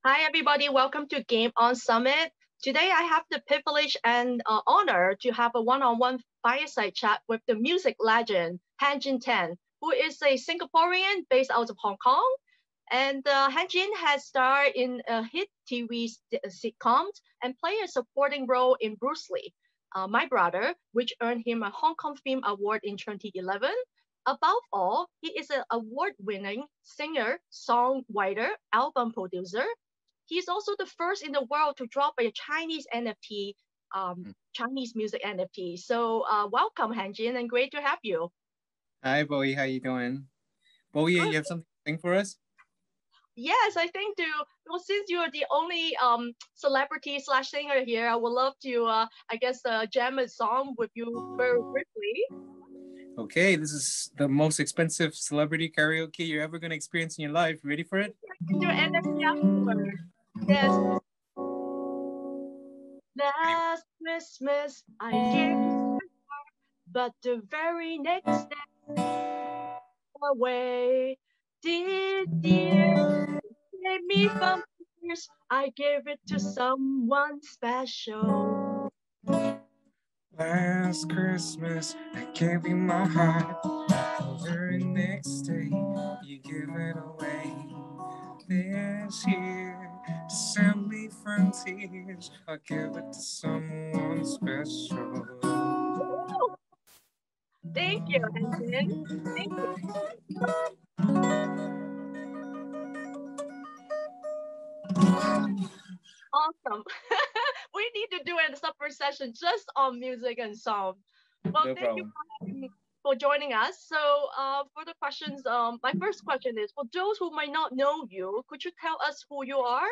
Hi, everybody. Welcome to Game On Summit. Today, I have the privilege and honor to have a one-on-one fireside chat with the music legend, Hanjin Tan, who is a Singaporean based out of Hong Kong. And Hanjin has starred in hit TV sitcoms and played a supporting role in Bruce Lee, My Brother, which earned him a Hong Kong Film Award in 2011. Above all, he is an award-winning singer, songwriter, album producer. He's also the first in the world to drop a Chinese NFT, Chinese music NFT. So welcome, Hanjin, and great to have you. Hi, Bowie. How you doing? Bowie, Good. you have something to sing for us? Yes, I think since you're the only celebrity slash singer here, I would love to jam a song with you very briefly. Okay, this is the most expensive celebrity karaoke you're ever going to experience in your life. Ready for it? I can do NFT afterward. Yes. Last Christmas I gave you, but the very next day away. This year save me from tears. I gave it to someone special. Last Christmas, I gave you my heart. The very next day, you give it away. This year, to save me from tears, I give it to someone special. Thank you, Hanjin. Thank you. Awesome. We need to do a separate session just on music and song. Well, No thank you problem. for joining us. So, for the questions, my first question is for those who might not know you, could you tell us who you are?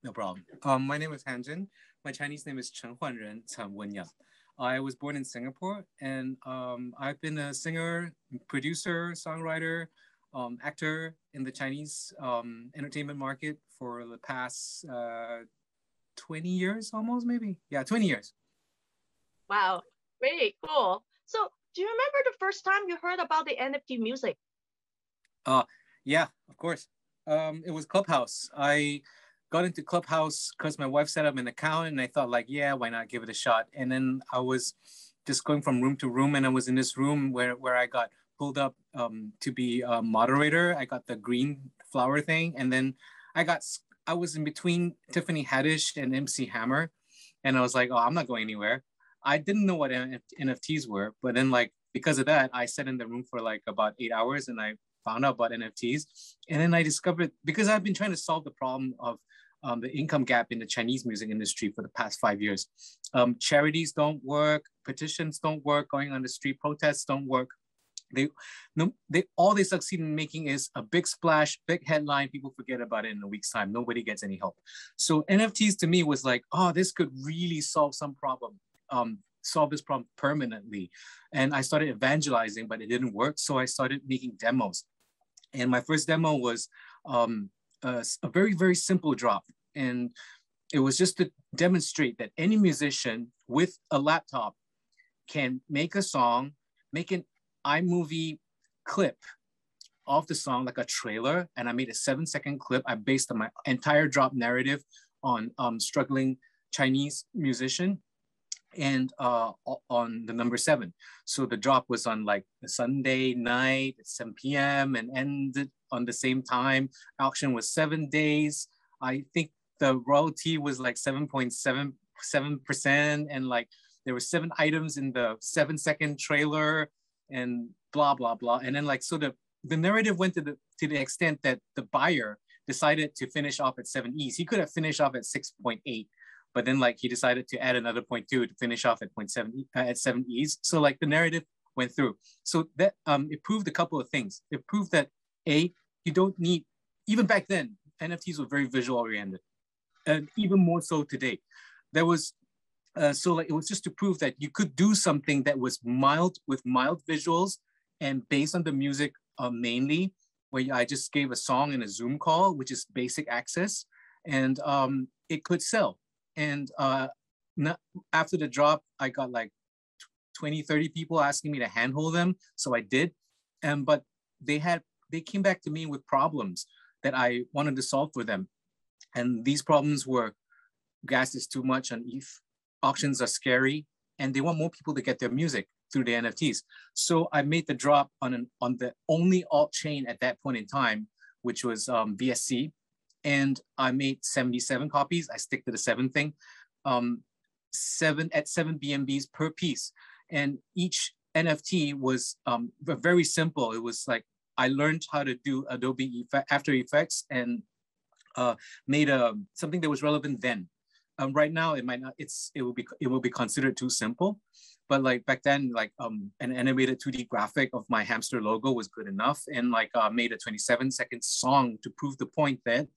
No problem. My name is Hanjin. My Chinese name is Chen Huanren, Chen Wenyang. I was born in Singapore, and I've been a singer, producer, songwriter, actor in the Chinese entertainment market for the past 20 years, almost, maybe. Yeah, 20 years. Wow, really cool. So, do you remember the first time you heard about the NFT music? Yeah, of course. It was Clubhouse. I got into Clubhouse because my wife set up an account, and I thought, like, yeah, why not give it a shot? And then I was just going from room to room, and I was in this room where I got pulled up to be a moderator. I got the green flower thing, and then I was in between Tiffany Haddish and MC Hammer, and I was like, oh, I'm not going anywhere. I didn't know what NFTs were, but then like because of that, I sat in the room for like about 8 hours, and I found out about NFTs. And then I discovered, because I've been trying to solve the problem of the income gap in the Chinese music industry for the past 5 years. Charities don't work, petitions don't work, going on the street protests don't work. All they succeed in making is a big splash, big headline. People forget about it in a week's time. Nobody gets any help. So NFTs to me was like, oh, this could really solve some problem. Solve this problem permanently. And I started evangelizing, but it didn't work. So I started making demos. And my first demo was a very, very simple drop. And it was just to demonstrate that any musician with a laptop can make a song, make an iMovie clip of the song, like a trailer. And I made a 7-second clip. I based my entire drop narrative on struggling Chinese musician and on the number 7. So the drop was on like a Sunday night at 7 p.m. and ended on the same time. Auction was 7 days. I think the royalty was like 7.77%, and like there were 7 items in the 7-second trailer and blah blah blah. And then like so the narrative went to the extent that the buyer decided to finish off at 7 E's. He could have finished off at 6.8. But then like he decided to add another 0.2 to finish off at 0.7 at 7 E's. So like the narrative went through. So that it proved a couple of things. It proved that you don't need, even back then, NFTs were very visual oriented, and even more so today. There was so like it was just to prove that you could do something that was mild with mild visuals and based on the music mainly, where I just gave a song in a Zoom call, which is basic access, and it could sell. And after the drop, I got like 20, 30 people asking me to handhold them. So I did. But they came back to me with problems that I wanted to solve for them. And these problems were gas is too much on ETH, auctions are scary, and they want more people to get their music through the NFTs. So I made the drop on the only alt chain at that point in time, which was BSC. And I made 77 copies. I stick to the 7 thing, 7 BNBs per piece. And each NFT was very simple. It was like, I learned how to do Adobe After Effects and made something that was relevant then. Right now, it might not. It will be considered too simple, but like back then, like an animated 2D graphic of my hamster logo was good enough, and like made a 27-second song to prove the point that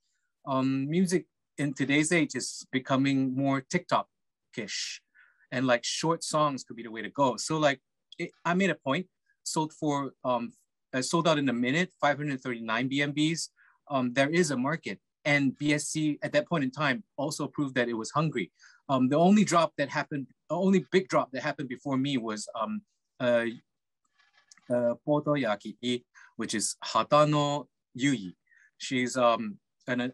music in today's age is becoming more TikTok-ish, and like short songs could be the way to go. So like I made a point, sold out in a minute, 539 BNBs. There is a market. And BSC at that point in time also proved that it was hungry. The only big drop that happened before me was Potoyaki, which is Hatano Yui. She's an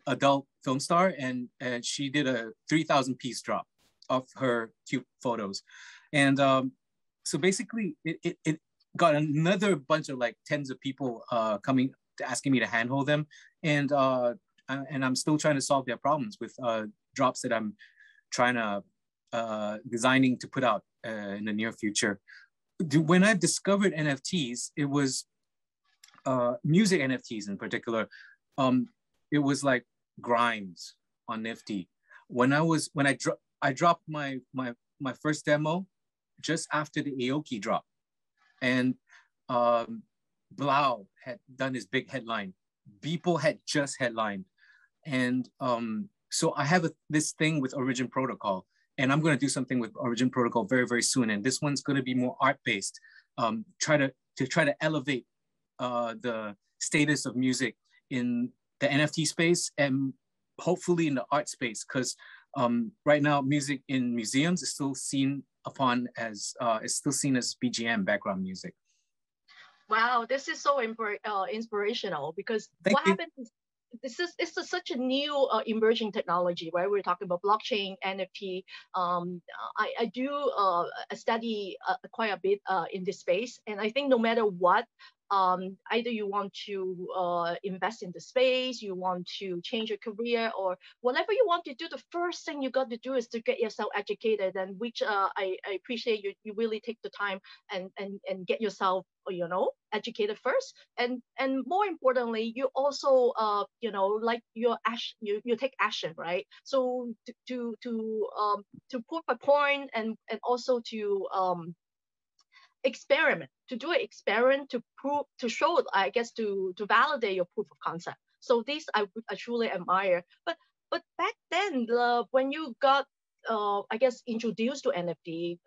adult film star, and she did a 3,000 piece drop of her cute photos. And so basically it got another bunch of like tens of people coming to asking me to handhold them. And I'm still trying to solve their problems with drops that I'm trying to designing to put out in the near future. When I discovered NFTs, it was music NFTs in particular. It was like Grimes on Nifty. I dropped my first demo just after the Aoki drop, and Blau had done his big headline. Beeple had just headlined. And so I have this thing with Origin Protocol, and I'm going to do something with Origin Protocol very, very soon. And this one's going to be more art-based, try to elevate the status of music in the NFT space and hopefully in the art space, because right now music in museums is still seen as BGM, background music. Wow, this is so inspirational, because what happened is it's such a new emerging technology, right? We're talking about blockchain, NFT. I do study quite a bit in this space, and I think no matter what, either you want to invest in the space, you want to change your career, or whatever you want to do, the first thing you got to do is to get yourself educated, and which I appreciate you really take the time and get yourself, educated first, and more importantly, you also like you take action, right? So to prove a point, and also to experiment, to do an experiment to prove, to show, I guess, to validate your proof of concept. So this I truly admire. But back then, when you got I guess introduced to NFT,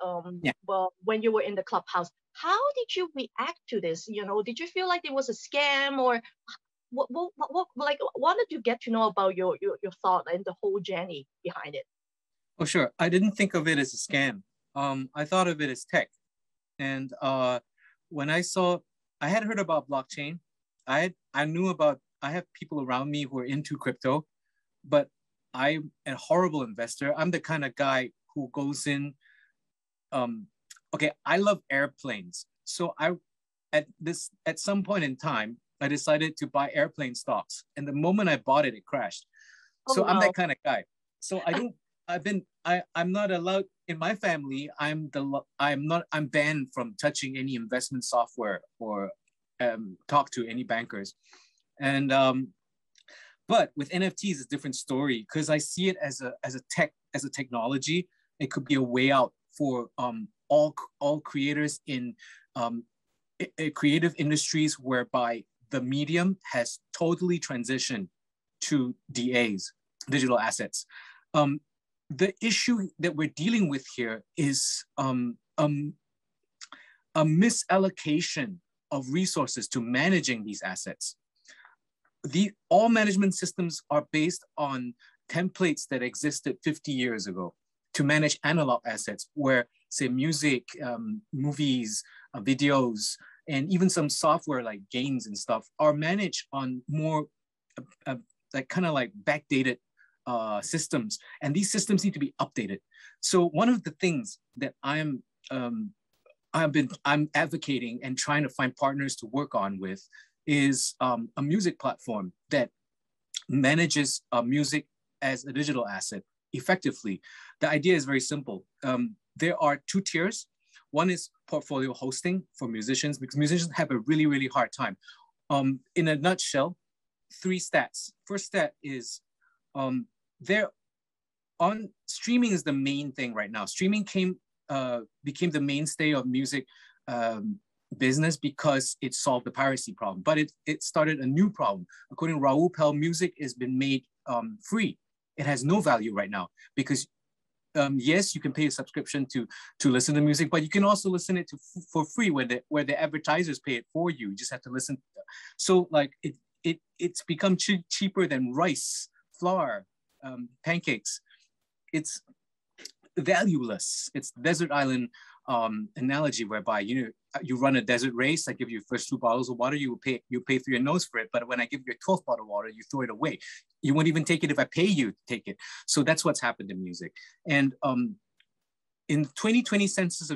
well, when you were in the clubhouse, how did you react to this? Did you feel like it was a scam, or what like, wanted to get to know about your thought and the whole journey behind it? Oh, sure. I didn't think of it as a scam. I thought of it as tech. And when I had heard about blockchain, I have people around me who are into crypto, but I'm a horrible investor. I'm the kind of guy who goes in, okay, I love airplanes. So at some point in time, I decided to buy airplane stocks. And the moment I bought it, it crashed. So I'm that kind of guy. So I'm not allowed in my family. I'm banned from touching any investment software or talk to any bankers. And but with NFTs, it's a different story, because I see it as a technology. It could be a way out for all creators in creative industries, whereby the medium has totally transitioned to DAs, digital assets. The issue that we're dealing with here is a misallocation of resources to managing these assets. All management systems are based on templates that existed 50 years ago to manage analog assets, where, say, music, movies, videos, and even some software like games and stuff are managed on more like kind of like backdated systems, and these systems need to be updated. So one of the things that I'm advocating and trying to find partners to work on with is a music platform that manages music as a digital asset effectively. The idea is very simple. There are two tiers. One is portfolio hosting for musicians, because musicians have a really, really hard time. In a nutshell, 3 stats. First stat is they're on streaming is the main thing right now. Streaming became the mainstay of music business because it solved the piracy problem, but it started a new problem. According to Raoul Pell, music has been made free. It has no value right now because yes, you can pay a subscription to listen to music, but you can also listen it for free where the advertisers pay it for you. You just have to listen. So like it's become cheaper than rice, flour, pancakes. It's valueless. It's desert island analogy whereby you run a desert race. I give you first 2 bottles of water, you pay through your nose for it. But when I give you a 12th bottle of water, you throw it away. You won't even take it if I pay you to take it. So that's what's happened in music. And in 2020 census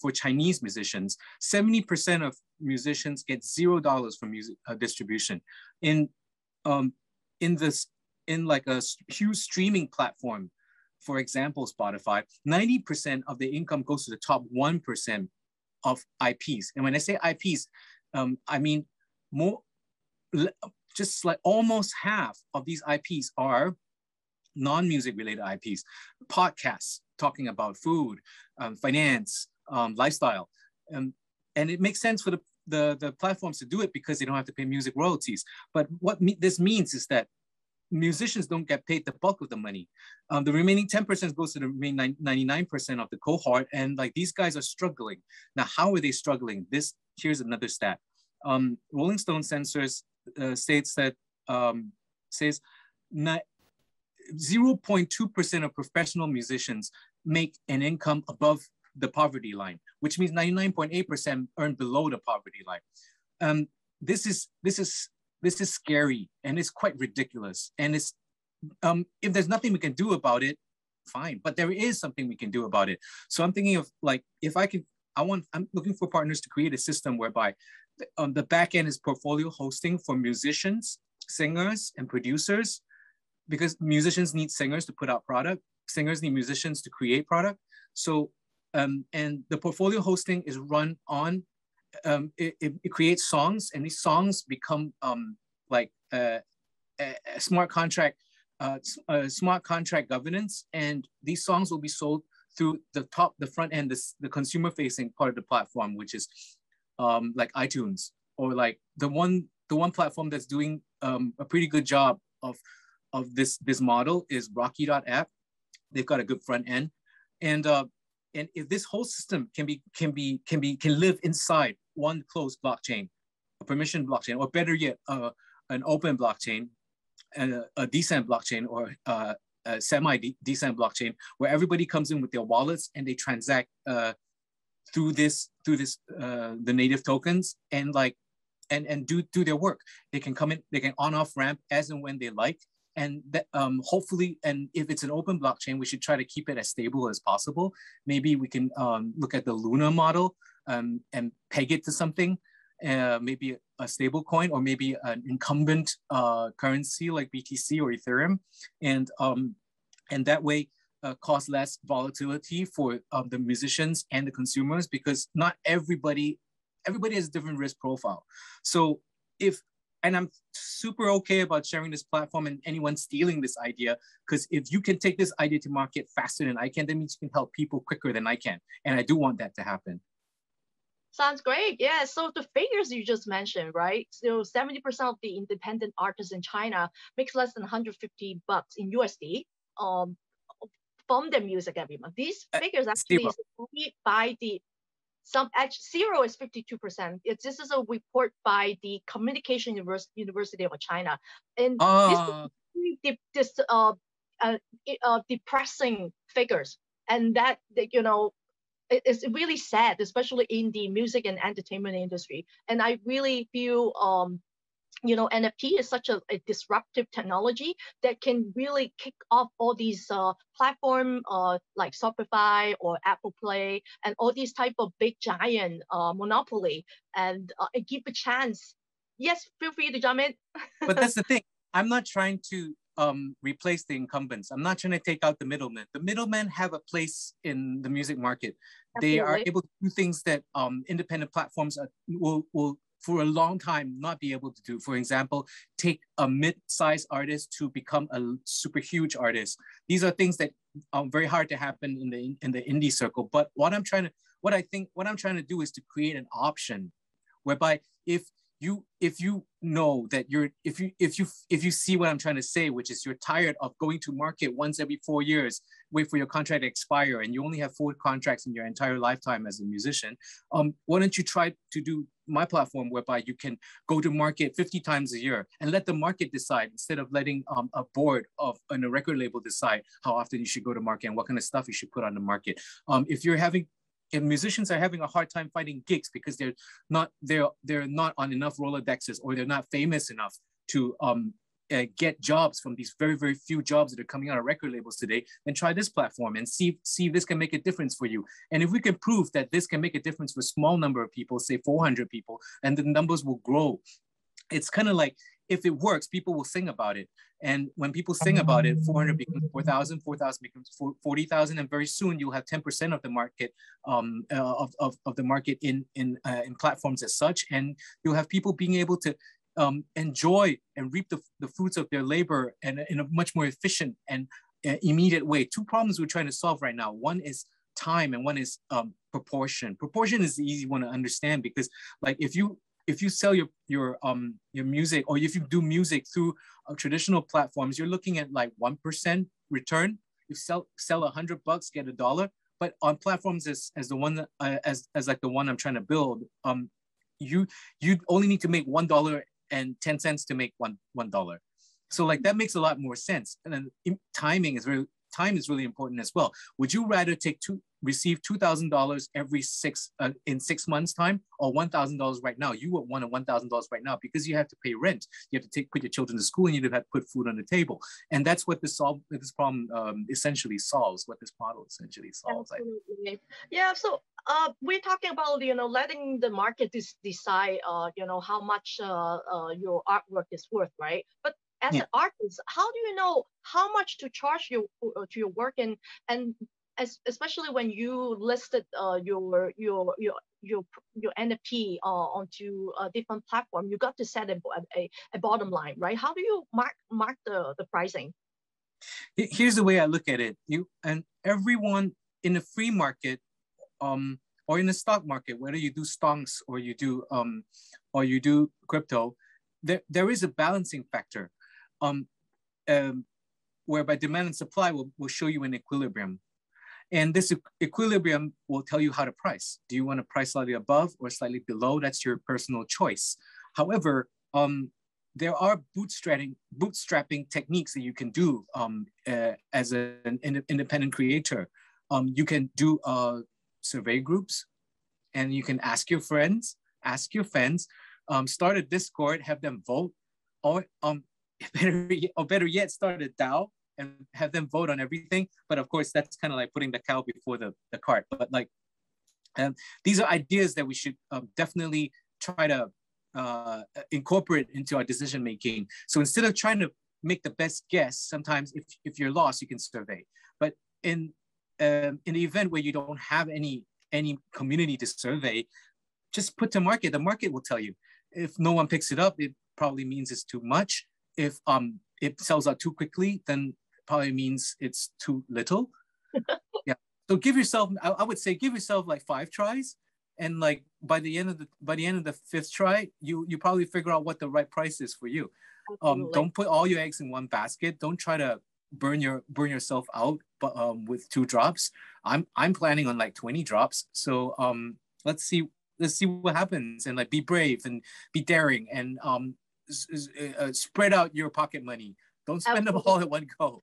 for Chinese musicians, 70% of musicians get $0 from music distribution. In like a huge streaming platform, for example, Spotify, 90% of the income goes to the top 1% of IPs. And when I say IPs, I mean just like almost half of these IPs are non-music related IPs, podcasts talking about food, finance, lifestyle. And it makes sense for the platforms to do it because they don't have to pay music royalties. But what this means is that musicians don't get paid the bulk of the money. The remaining 10% goes to the remaining 99% of the cohort. And like these guys are struggling. Now, how are they struggling? Here's another stat. Rolling Stone censors states that 0.2% of professional musicians make an income above the poverty line, which means 99.8% earn below the poverty line. This is scary and it's quite ridiculous. And it's if there's nothing we can do about it, fine. But there is something we can do about it. So I'm thinking of like I'm looking for partners to create a system whereby the back end is portfolio hosting for musicians, singers, and producers, because musicians need singers to put out product. Singers need musicians to create product. So and the portfolio hosting is run on. It creates songs, and these songs become like a smart contract governance, and these songs will be sold through the front end, the consumer facing part of the platform, which is like iTunes, or like the one platform that's doing a pretty good job of this model is Rocky.app. They've got a good front end, and if this whole system can live inside one closed blockchain, a permission blockchain, or better yet, an open blockchain, a decent blockchain, or a semi-decent blockchain, where everybody comes in with their wallets and they transact through the native tokens, and do their work. They can come in, they can on-off ramp as and when they like. And that, hopefully, and if it's an open blockchain, we should try to keep it as stable as possible. Maybe we can look at the Luna model and peg it to something, maybe a stable coin, or maybe an incumbent currency like BTC or Ethereum. And that way cause less volatility for the musicians and the consumers, because not everybody has a different risk profile. So and I'm super okay about sharing this platform and anyone stealing this idea, because if you can take this idea to market faster than I can, that means you can help people quicker than I can. And I do want that to happen. Sounds great. Yeah. So the figures you just mentioned, right? So 70% of the independent artists in China makes less than $150 in USD from their music every month. These figures actually is agreed by zero is 52%. This is a report by the Communication University of China, and this depressing figures, and that it's really sad, especially in the music and entertainment industry. And I really feel NFT is such a disruptive technology that can really kick off all these platform like Shopify or Apple Play and all these type of big giant monopoly and give a chance. Yes, feel free to jump in. But that's the thing. I'm not trying to replace the incumbents. I'm not trying to take out the middlemen. The middlemen have a place in the music market. They are able to do things that independent platforms will for a long time not be able to do. For example, take a mid-sized artist to become a super huge artist. These are things that are very hard to happen in the indie circle. But what I'm trying to do is to create an option whereby if you know that if you see what I'm trying to say, which is you're tired of going to market once every 4 years, wait for your contract to expire, and you only have 4 contracts in your entire lifetime as a musician, why don't you try to do my platform whereby you can go to market 50 times a year and let the market decide instead of letting a board and a record label decide how often you should go to market and what kind of stuff you should put on the market. If musicians are having a hard time finding gigs because they're not on enough Rolodexes or they're not famous enough to get jobs from these very, very few jobs that are coming out of record labels today, then try this platform and see if this can make a difference for you. And if we can prove that this can make a difference for a small number of people, say 400 people, and the numbers will grow. It's kind of like, if it works, people will sing about it. And when people sing about it, 400 becomes 4,000, 4,000 becomes 40,000, and very soon you'll have 10% of the market of the market in platforms as such, and you'll have people being able to enjoy and reap the fruits of their labor in a much more efficient and immediate way. 2 problems we're trying to solve right now. One is time, and one is proportion. Proportion is the easy one to understand because, like, if you sell your music, or if you do music through traditional platforms, you're looking at like 1% return. You sell $100, get $1. But on platforms as the one as like the one I'm trying to build, you only need to make $1.10 to make $1. So like that makes a lot more sense. And then time is really important as well. Would you rather receive $2,000 every 6 months time, or $1,000 right now? You would want $1,000 right now because you have to pay rent. You have to put your children to school, and you have to put food on the table. And that's what this problem essentially solves. What this model essentially solves. Absolutely. Yeah. So we're talking about letting the market decide how much your artwork is worth, right? But as an artist, how do you know how much to charge to your work, and especially when you listed your NFT onto a different platform, you got to set a bottom line, right? How do you mark the pricing? Here's the way I look at it. Everyone in a free market, or in the stock market, whether you do stocks or you do crypto, there is a balancing factor, whereby demand and supply will show you an equilibrium. And this equilibrium will tell you how to price. Do you want to price slightly above or slightly below? That's your personal choice. However, there are bootstrapping techniques that you can do as an independent creator. You can do survey groups, and you can ask your friends, start a Discord, have them vote, or better yet, start a DAO and have them vote on everything. But of course, that's kind of like putting the cow before the cart. But like, these are ideas that we should definitely try to incorporate into our decision making. So instead of trying to make the best guess, sometimes if you're lost, you can survey. But in the event where you don't have any community to survey, just put to market. The market will tell you. If no one picks it up, it probably means it's too much. If it sells out too quickly, then probably means it's too little. Yeah. So give yourself, I would say, give yourself like 5 tries, and like by the end of the 5th try, you probably figure out what the right price is for you. Don't put all your eggs in one basket. Don't try to burn yourself out with 2 drops. I'm planning on like 20 drops. So let's see what happens, and like be brave and be daring, and spread out your pocket money. Don't spend them all at one go.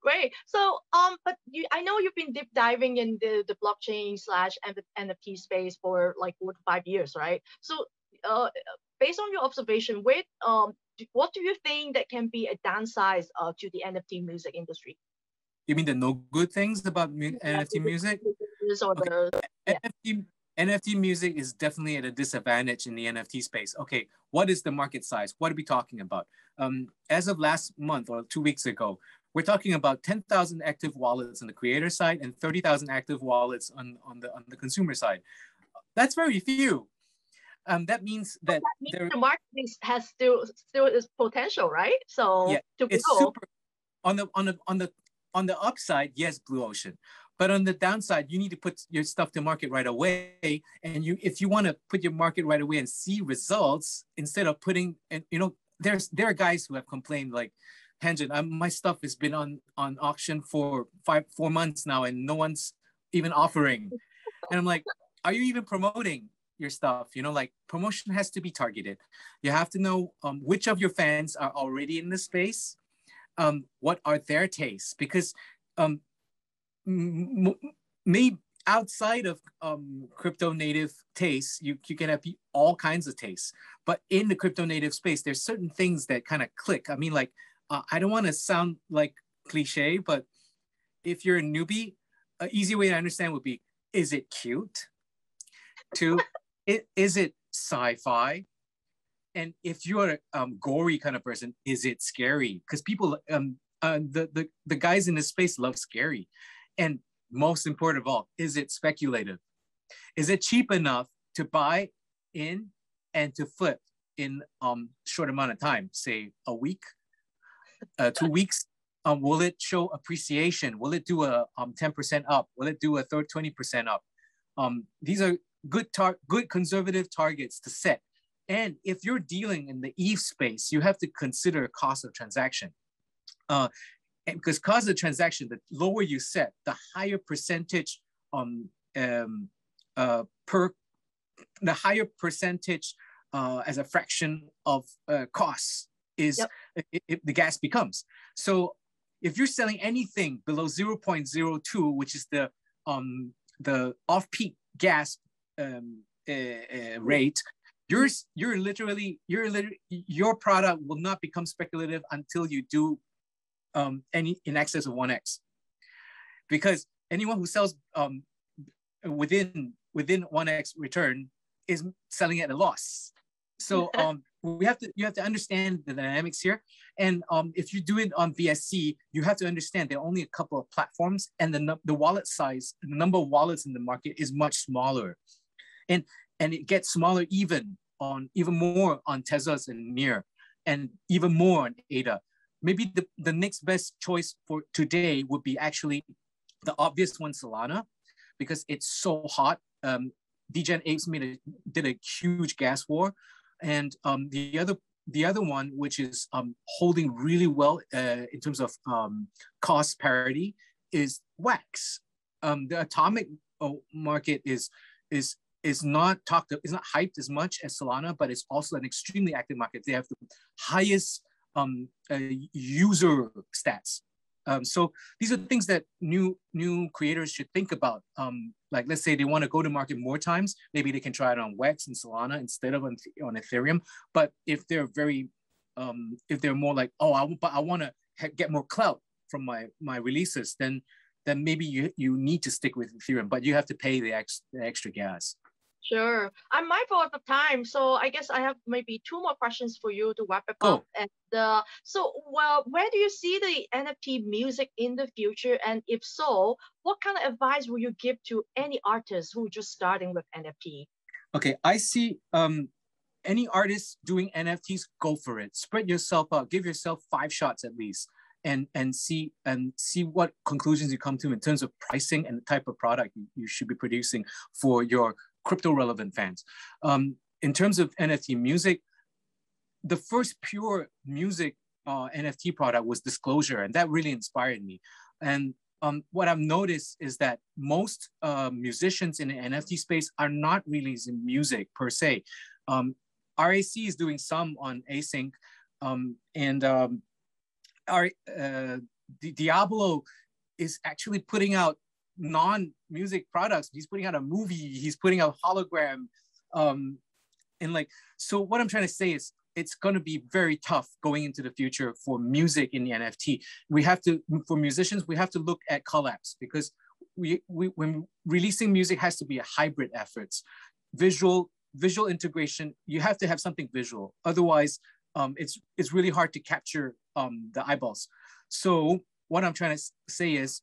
Great. So, but I know you've been deep diving in the blockchain / NFT space for like 4 to 5 years, right? So, based on your observation, what do you think that can be a downside to the NFT music industry? You mean the no good things about Yeah, NFT music? or Okay, yeah. NFT music is definitely at a disadvantage in the NFT space. Okay, what is the market size? What are we talking about? As of last month or 2 weeks ago, we're talking about 10,000 active wallets on the creator side and 30,000 active wallets on the consumer side. That's very few. That means that The market has still is potential, right? So yeah, to it's grow. super on the upside, yes, blue ocean. But on the downside, you need to put your stuff to market right away. And if you want to put your market right away and see results, instead of putting, and there are guys who have complained like, Hanjin, my stuff has been on auction for 4 months now, and no one's even offering. And I'm like, are you even promoting your stuff? Like, promotion has to be targeted. You have to know which of your fans are already in the space. What are their tastes? Because maybe outside of crypto native tastes, you can have all kinds of tastes. But in the crypto native space, there's certain things that kind of click. I mean, like, I don't want to sound like cliche, but if you're a newbie, an easy way to understand would be, is it cute? Two, is it sci-fi? And if you're a gory kind of person, is it scary? Because people, the guys in this space love scary. And most important of all, is it speculative? Is it cheap enough to buy in and to flip in short amount of time, say a week, 2 weeks? Will it show appreciation? Will it do a 10% up? Will it do a 20% up? These are good conservative targets to set. And if you're dealing in the ETH space, you have to consider cost of transaction. Because cost of transaction, the lower you set, the higher percentage the higher percentage as a fraction of costs is the gas becomes. So if you're selling anything below 0.02, which is the off-peak gas rate, your product will not become speculative until you do any in excess of 1x, because anyone who sells within 1x return is selling at a loss. So you have to understand the dynamics here. And if you do it on BSC, you have to understand there are only a couple of platforms, and the wallet size, the number of wallets in the market is much smaller, and it gets smaller even more on Tesla's and Near, and even more on ADA. Maybe the next best choice for today would be actually the obvious one, Solana, because it's so hot. Degen Apes did a huge gas war, and the other one, which is holding really well in terms of cost parity, is Wax. The atomic market is not hyped as much as Solana, but it's also an extremely active market. They have the highest user stats. So these are things that new creators should think about. Like, let's say they want to go to market more times, maybe they can try it on Wax and Solana instead of on Ethereum. But if they're more like, oh, I want to get more clout from my releases, then maybe you need to stick with Ethereum, but you have to pay the extra gas. Sure. I'm mindful of the time, so I guess I have maybe 2 more questions for you to wrap it up. And where do you see the NFT music in the future? And if so, what kind of advice will you give to any artists who are just starting with NFT? Okay, I see any artist doing NFTs, go for it. Spread yourself out. Give yourself 5 shots at least, and see what conclusions you come to in terms of pricing and the type of product you should be producing for your crypto relevant fans. In terms of NFT music, the first pure music NFT product was Disclosure, and that really inspired me. And what I've noticed is that most musicians in the NFT space are not releasing music per se. RAC is doing some on async, and Diablo is actually putting out non-music products. He's putting out a movie, he's putting out hologram. And like, so what I'm trying to say is it's going to be very tough going into the future for music in the NFT. We have to, for musicians, we have to look at collabs, because we when releasing music has to be a hybrid efforts. Visual integration, you have to have something visual. Otherwise, it's really hard to capture the eyeballs. So what I'm trying to say is,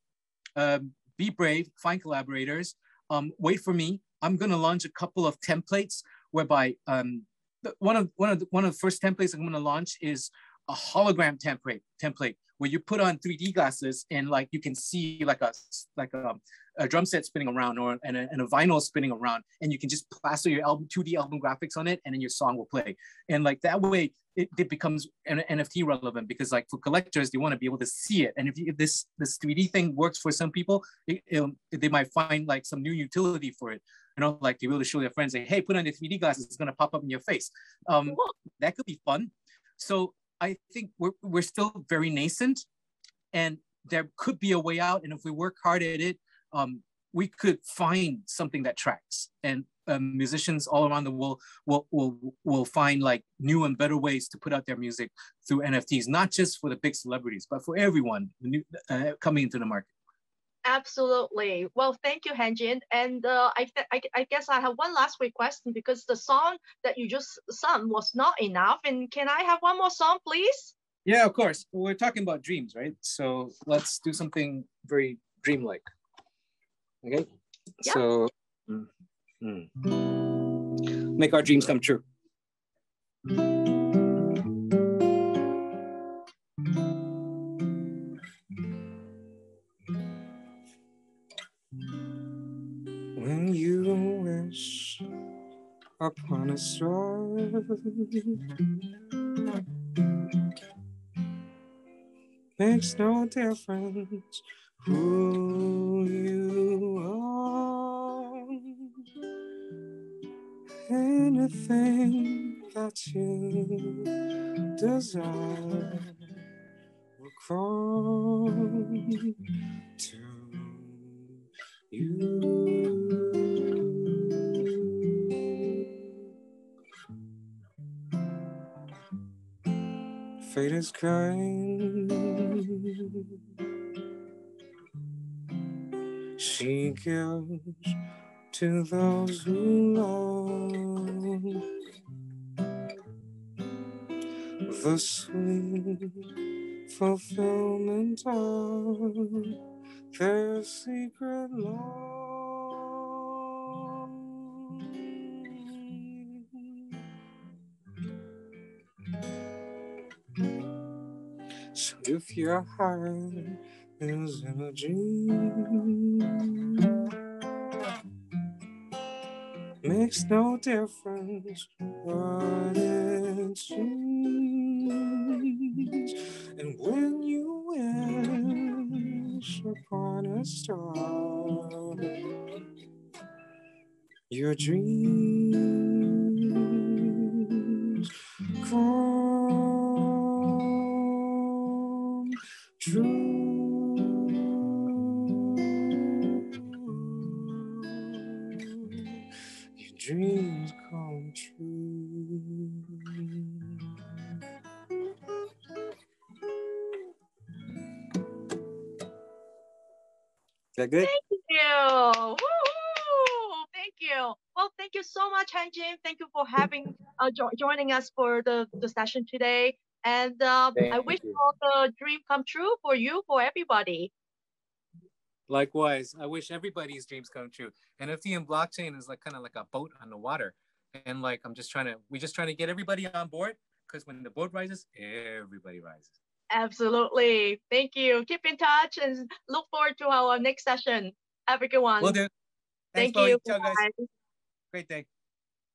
be brave, find collaborators, wait for me. I'm going to launch a couple of templates whereby one of the first templates I'm going to launch is a hologram template where you put on 3D glasses and like you can see like a drum set spinning around and a vinyl spinning around, and you can just plaster your 2D album graphics on it, and then your song will play. And like that way it becomes an NFT relevant, because like for collectors, they want to be able to see it. And if this 3D thing works for some people, they might find like some new utility for it. You know, like to be able to show their friends, like, hey, put on the 3D glasses, it's gonna pop up in your face. That could be fun. So I think we're still very nascent, and there could be a way out. And if we work hard at it, we could find something that tracks. And musicians all around the world will find like new and better ways to put out their music through NFTs, not just for the big celebrities, but for everyone coming into the market. Absolutely. Well, thank you, Hanjin. And I guess I have one last request, because the song that you just sung was not enough. And can I have one more song, please? Yeah, of course. We're talking about dreams, right? So let's do something very dreamlike. Okay. Yeah. So make our dreams come true. When you wish upon a star, makes no difference who you are. Anything that you desire will come to you. Fate is kind. She gives to those who love the sweet fulfillment of their secret love. So if your heart is in a dream, makes no difference what it seems. And when you wish upon a star, your dreams come true. Your dreams come true. Is that good? Thank you. Woo-hoo! Thank you. Well, thank you so much, Hanjin. Thank you for having joining us for the session today. And I wish all the dream come true for you, for everybody. Likewise, I wish everybody's dreams come true. NFT and blockchain is like kind of like a boat on the water, and like we're just trying to get everybody on board, because when the boat rises, everybody rises. Absolutely. Thank you. Keep in touch and look forward to our next session. Have a good one. Will do. Thank you. Ciao, guys. Great day.